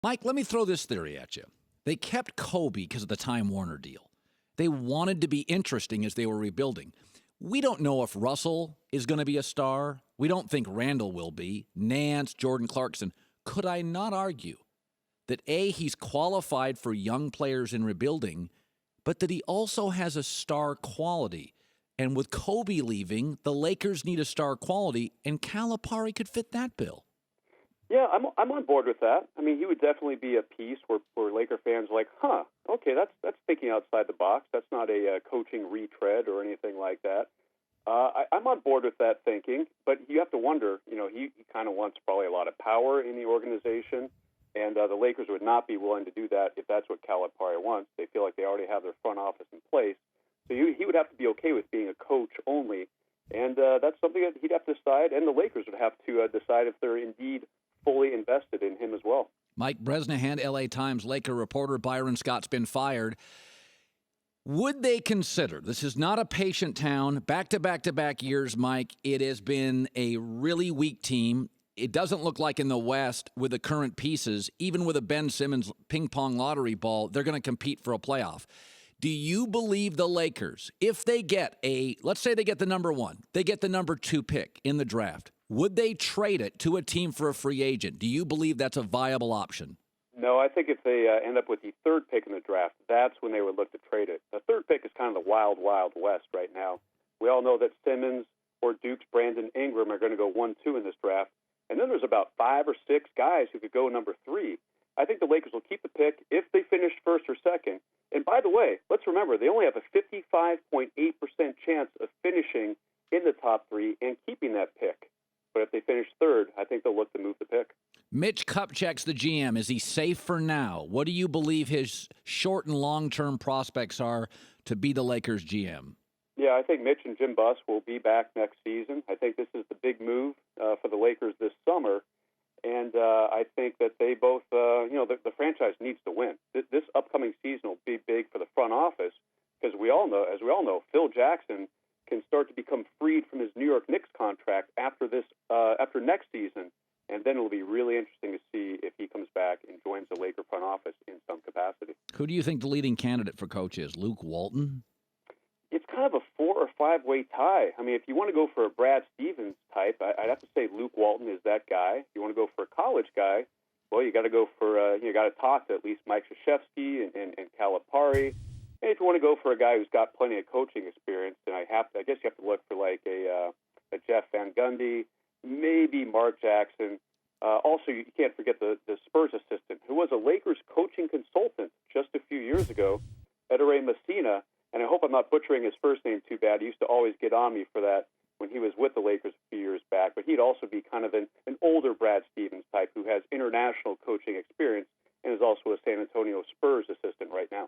Mike, let me throw this theory at you. They kept Kobe because of the Time Warner deal. They wanted to be interesting as they were rebuilding. We don't know if Russell is going to be a star. We don't think Randall will be. Nance, Jordan Clarkson. Could I not argue that, A, he's qualified for young players in rebuilding, but that he also has a star quality? And with Kobe leaving, the Lakers need a star quality, and Calipari could fit that bill. Yeah, I'm on board with that. I mean, he would definitely be a piece where Laker fans are like, okay, that's thinking outside the box. That's not a coaching retread or anything like that. I'm on board with that thinking, but you have to wonder, he kind of wants probably a lot of power in the organization, and the Lakers would not be willing to do that if that's what Calipari wants. They feel like they already have their front office in place. So he would have to be okay with being a coach only, and that's something that he'd have to decide, and the Lakers would have to decide if they're indeed fully invested in him as well. Mike Bresnahan, LA Times Laker reporter. Byron Scott's been fired. Would they consider, this is not a patient town, back-to-back-to-back years, Mike, it has been a really weak team. It doesn't look like in the West with the current pieces, even with a Ben Simmons ping-pong lottery ball, they're going to compete for a playoff. Do you believe the Lakers, if they get let's say they get the number one, they get the number 2 pick in the draft, would they trade it to a team for a free agent? Do you believe that's a viable option? No, I think if they end up with the 3rd pick in the draft, that's when they would look to trade it. The 3rd pick is kind of the wild, wild west right now. We all know that Simmons or Duke's Brandon Ingram are going to go 1-2 in this draft. And then there's about 5 or 6 guys who could go number 3. I think the Lakers will keep the pick if they finish 1st or 2nd. And by the way, let's remember, they only have a 55.8% chance of finishing in the top 3 and keeping that pick. But if they finish 3rd, I think they'll look to move the pick. Mitch Kupchak's the GM. Is he safe for now? What do you believe his short and long-term prospects are to be the Lakers GM? Yeah, I think Mitch and Jim Buss will be back next season. I think this is the big move for the Lakers this summer. And I think that they both, the franchise needs to win. This upcoming season will be big for the front office because as we all know, Phil Jackson can start to become freed from his New York Knicks contract after next season. And then it'll be really interesting to see if he comes back and joins the Laker front office in some capacity. Who do you think the leading candidate for coach is? Luke Walton? It's kind of a 4 or 5-way tie. I mean, if you want to go for a Brad Stevens type, I'd have to say Luke Walton is that guy. If you want to go for a college guy, well, you got to go for you got to talk to at least Mike Krzyzewski and Calipari. And if you want to go for a guy who's got plenty of coaching experience, then I guess you have to look for like a Jeff Van Gundy, maybe Mark Jackson. Also, you can't forget the Spurs assistant, who was a Lakers coaching consultant just a few years ago, Edere Messina. And I hope I'm not butchering his first name too bad. He used to always get on me for that when he was with the Lakers a few years back. But he'd also be kind of an older Brad Stevens type who has international coaching experience and is also a San Antonio Spurs assistant right now.